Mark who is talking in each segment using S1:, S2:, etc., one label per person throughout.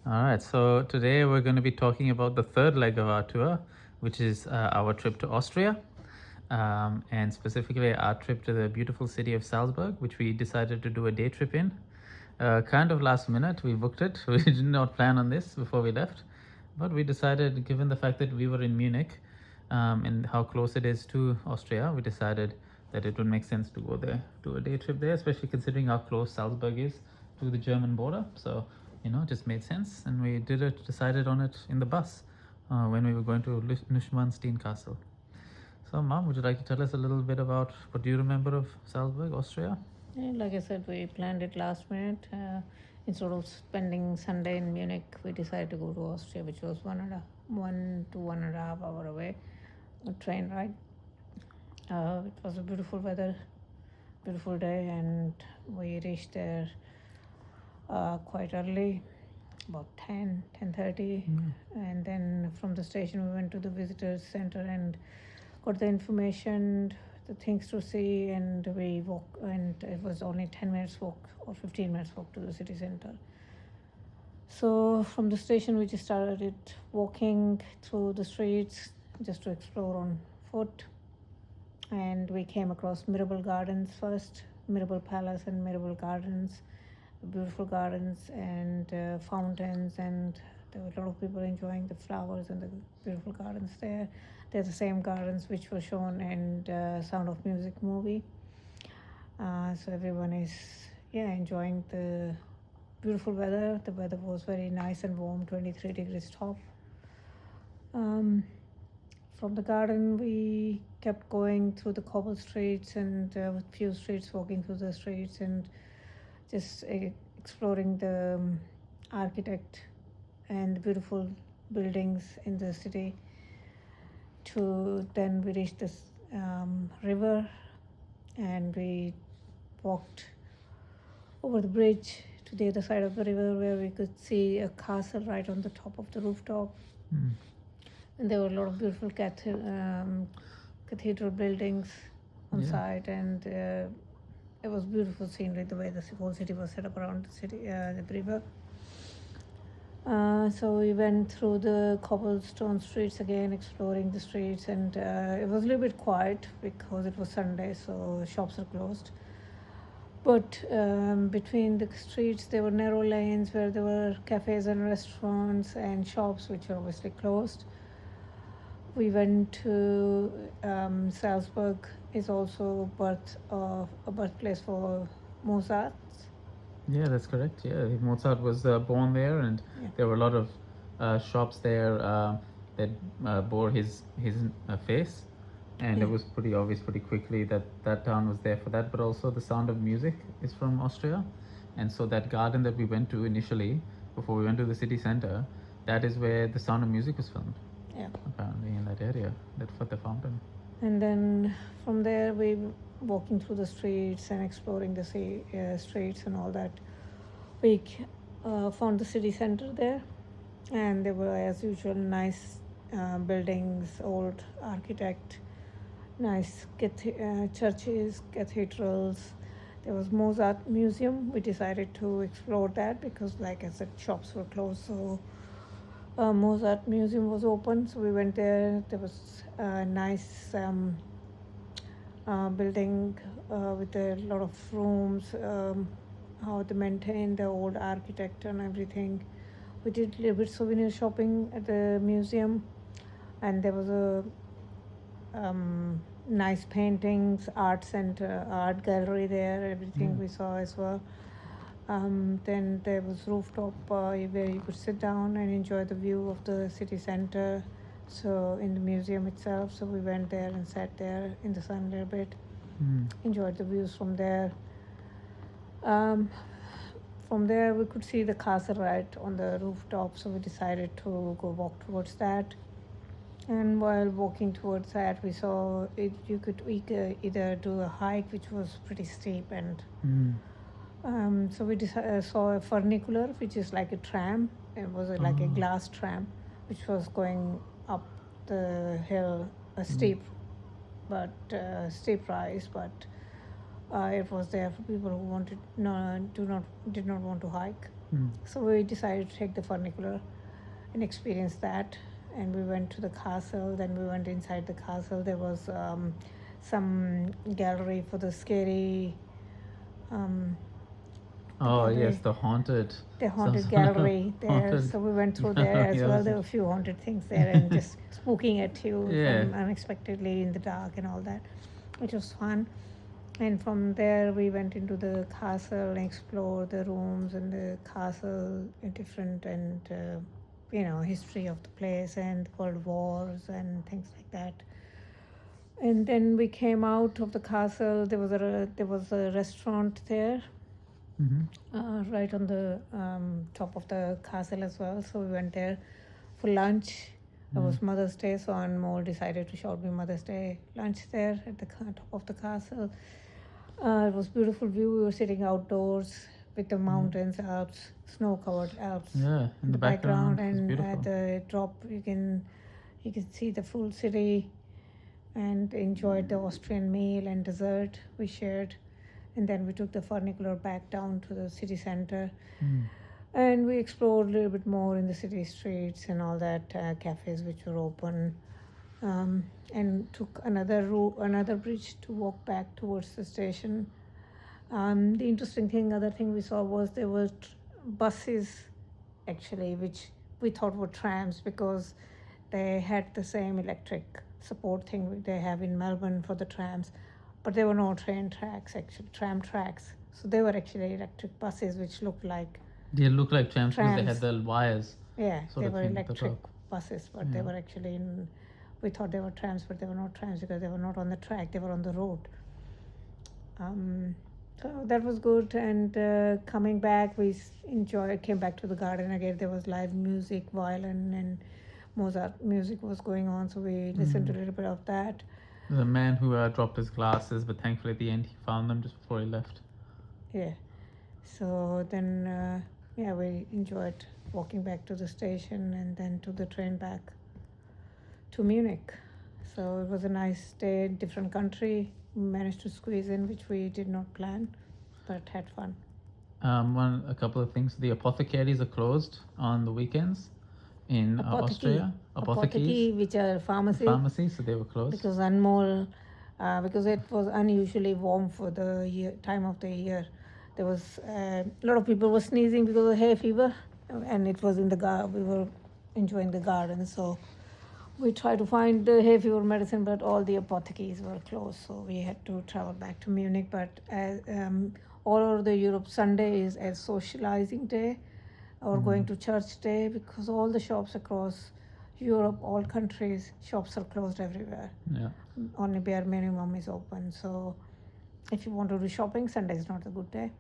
S1: All right, so today we're going to be talking about the third leg of our tour, which is our trip to Austria, and specifically our trip to the beautiful city of Salzburg, which we decided to do a day trip in. Kind of last minute, we booked it. We did not plan on this before we left, but we decided, given the fact that we were in Munich and how close it is to Austria, we decided that it would make sense to go there, do a day trip there, especially considering how close Salzburg is to the German border. So it just made sense, and we decided on it in the bus when we were going to Neuschwanstein Castle. So, Mom, would you like to tell us a little bit about what do you remember of Salzburg, Austria?
S2: And like I said, we planned it last minute. Instead of spending Sunday in Munich, we decided to go to Austria, which was 1 to 1.5 hour away, a train ride. It was a beautiful weather, beautiful day, and we reached there quite early, about 10:30. And then from the station we went to the visitors center and got the information, the things to see, and we walked, and it was only 10 minutes walk or 15 minutes walk to the city center. So from the station we just started walking through the streets just to explore on foot, and we came across Mirabel Gardens first, Mirabel Palace and Mirabel Gardens, beautiful gardens and fountains, and there were a lot of people enjoying the flowers and the beautiful gardens there. They're the same gardens which were shown in Sound of Music movie. So everyone is enjoying the beautiful weather. The weather was very nice and warm, 23 degrees top. From the garden we kept going through the cobble streets and with few streets, walking through the streets and just exploring the architect and the beautiful buildings in the city. Then we reached this river, and we walked over the bridge to the other side of the river, where we could see a castle right on the top of the rooftop. And there were a lot of beautiful cathedral buildings on site, and it was beautiful scenery, the way the whole city was set up around the city, the river. So we went through the cobblestone streets again, exploring the streets, and it was a little bit quiet because it was Sunday, so shops are closed. But between the streets there were narrow lanes where there were cafes and restaurants and shops which were obviously closed. We went to Salzburg is also a birthplace for Mozart.
S1: Yeah, that's correct. Yeah, Mozart was born there, and there were a lot of shops there that bore his face, and it was pretty obvious pretty quickly that that town was there for that. But also, The Sound of Music is from Austria, and so that garden that we went to initially before we went to the city center, that is where The Sound of Music was filmed.
S2: Yeah.
S1: Apparently, in that area, that for the fountain.
S2: And then from there we walking through the streets and exploring the streets and all that. We found the city center there, and there were, as usual, nice buildings, old architect, nice churches, cathedrals. There was Mozart Museum. We decided to explore that because, like I said, shops were closed, so Mozart Museum was open, so we went there. There was a nice building with a lot of rooms, how they maintain the old architecture and everything. We did a little bit souvenir shopping at the museum, and there was a nice paintings, art center, art gallery there, everything we saw as well. Then there was rooftop where you could sit down and enjoy the view of the city center, so in the museum itself. So we went there and sat there in the sun a little bit, enjoyed the views from there. From there we could see the castle right on the rooftop, so we decided to go walk towards that. And while walking towards that, we saw we could either do a hike, which was pretty steep, and so we saw a funicular, which is like a tram. It was like a glass tram, which was going up the hill, a steep rise, but it was there for people who did not want to hike.
S1: Mm.
S2: So we decided to take the funicular and experience that. And we went to the castle. Then we went inside the castle. There was some gallery for the scary. Um, the
S1: Oh yes,
S2: gallery, the
S1: some
S2: haunted
S1: sort of
S2: gallery there.
S1: haunted
S2: So we went through there
S1: gallery.
S2: as
S1: That
S2: well.
S1: was
S2: There were a few haunted things there and just spooking at you
S1: yeah.
S2: from unexpectedly in the dark and all that, which was fun. And from there we went into the castle and explored the rooms and the castle, different and history of the place and world wars and things like that. And then we came out of the castle. There was a restaurant there, right on the top of the castle as well. So we went there for lunch. It was Mother's Day, so Anmol decided to shout me Mother's Day lunch there at the top of the castle. It was beautiful view. We were sitting outdoors with the mountains, Alps, snow-covered Alps
S1: Yeah,
S2: in the background,
S1: it was
S2: and
S1: beautiful.
S2: at the top you can see the full city, and enjoyed the Austrian meal and dessert we shared. And then we took the funicular back down to the city center, and we explored a little bit more in the city streets and all that, cafes which were open, and took another bridge to walk back towards the station. The interesting thing, other thing we saw was there were buses, actually, which we thought were trams because they had the same electric support thing they have in Melbourne for the trams, but there were no train tracks, actually, tram tracks. So they were actually electric buses, which looked like
S1: They look like trams because they had
S2: trams.
S1: the wires.
S2: Yeah,
S1: sort
S2: they
S1: of
S2: were
S1: thing at the
S2: electric
S1: top.
S2: buses, but they
S1: Yeah.
S2: were actually in. We thought they were trams, but they were not trams because they were not on the track; they were on the road. So that was good. And coming back, we came back to the garden again. There was live music, violin and Mozart music was going on, so we listened to a little bit of that.
S1: The man who dropped his glasses, but thankfully at the end he found them just before he left.
S2: Yeah. So then, we enjoyed walking back to the station and then to the train back to Munich. So it was a nice day, different country. We managed to squeeze in, which we did not plan, but had fun.
S1: A couple of things. The apothecaries are closed on the weekends in Austria.
S2: Apotheke, which are
S1: Pharmacy, so they were closed.
S2: Because Anmol, because it was unusually warm for the time of the year. There was a lot of people were sneezing because of hay fever, and it was in the garden. We were enjoying the garden, so we tried to find the hay fever medicine, but all the apothecaries were closed, so we had to travel back to Munich. But all over the Europe, Sunday is a socializing day or going to church day, because all the shops across Europe, all countries, shops are closed everywhere.
S1: Yeah.
S2: Only bare minimum is open. So if you want to do shopping, Sunday is not a good day.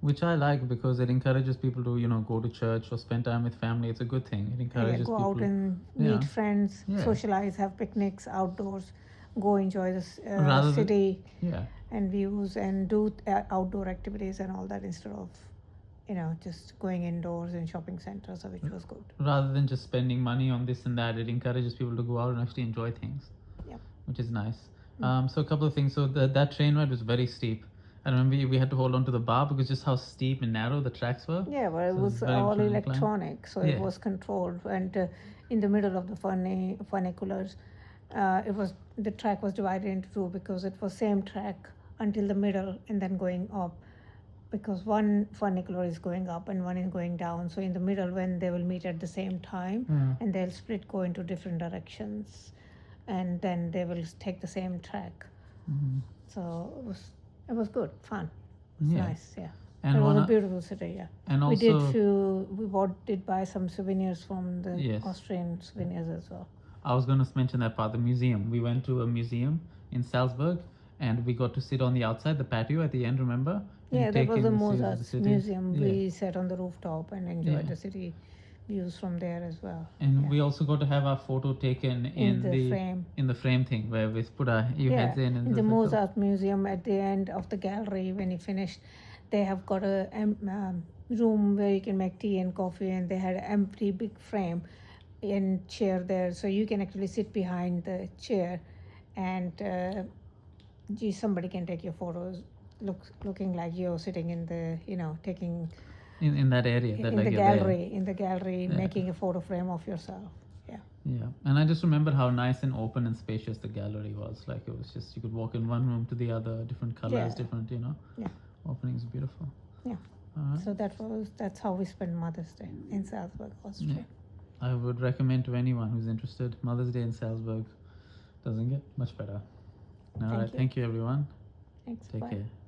S1: Which I like because it encourages people to, go to church or spend time with family. It's a good thing. It encourages
S2: Go
S1: people.
S2: out and meet
S1: Yeah.
S2: friends,
S1: Yeah.
S2: socialize, have picnics outdoors, go enjoy the
S1: Rather than-
S2: city
S1: Yeah.
S2: and views, and do outdoor activities and all that, instead of just going indoors in shopping centers, which was good.
S1: Rather than just spending money on this and that, it encourages people to go out and actually enjoy things.
S2: Yep.
S1: Which is nice. So a couple of things. So that train ride was very steep. I remember we had to hold on to the bar because just how steep and narrow the tracks were.
S2: Yeah, but it
S1: So
S2: was
S1: very
S2: all
S1: different incline.
S2: electronic, so
S1: Yeah.
S2: it was controlled. And in the middle of the funiculars, the track was divided into two, because it was same track until the middle and then going up, because one funicular is going up and one is going down. So in the middle, when they will meet at the same time, and they'll split, go into different directions, and then they will take the same track. So it was good, fun. It was
S1: Yeah.
S2: nice, yeah.
S1: And
S2: it was
S1: one
S2: a
S1: o-
S2: beautiful city, yeah.
S1: And
S2: We
S1: also,
S2: did buy some souvenirs from the
S1: Yes.
S2: Austrian souvenirs as well.
S1: I was going to mention that part, the museum. We went to a museum in Salzburg and we got to sit on the outside, the patio at the end, remember? And
S2: Yeah, that
S1: take
S2: was
S1: in
S2: the
S1: the views of
S2: Mozart
S1: the city.
S2: Museum.
S1: Yeah.
S2: We sat on the rooftop and enjoyed
S1: Yeah.
S2: the city views from there as well.
S1: And
S2: Yeah.
S1: we also got to have our photo taken in
S2: the frame.
S1: in the frame thing where we put our heads in. And
S2: in the
S1: just like
S2: Mozart Museum, at the end of the gallery, when you finish, they have got a room where you can make tea and coffee, and they had an empty big frame and chair there, so you can actually sit behind the chair, and somebody can take your photos, looking like you're sitting in the, taking
S1: in that area, that
S2: in
S1: like
S2: the
S1: you're there.
S2: gallery, in the gallery,
S1: Yeah.
S2: making a photo frame of yourself. Yeah.
S1: Yeah, and I just remember how nice and open and spacious the gallery was. Like it was just, you could walk in one room to the other, different colors,
S2: Yeah.
S1: different, you know,
S2: Yeah.
S1: openings, beautiful.
S2: Yeah.
S1: Alright.
S2: So that's how we spend Mother's Day in Salzburg, Austria.
S1: I would recommend to anyone who's interested. Mother's Day in Salzburg doesn't get much better. All right,
S2: you.
S1: thank you everyone.
S2: Thanks.
S1: Take
S2: Bye.
S1: care.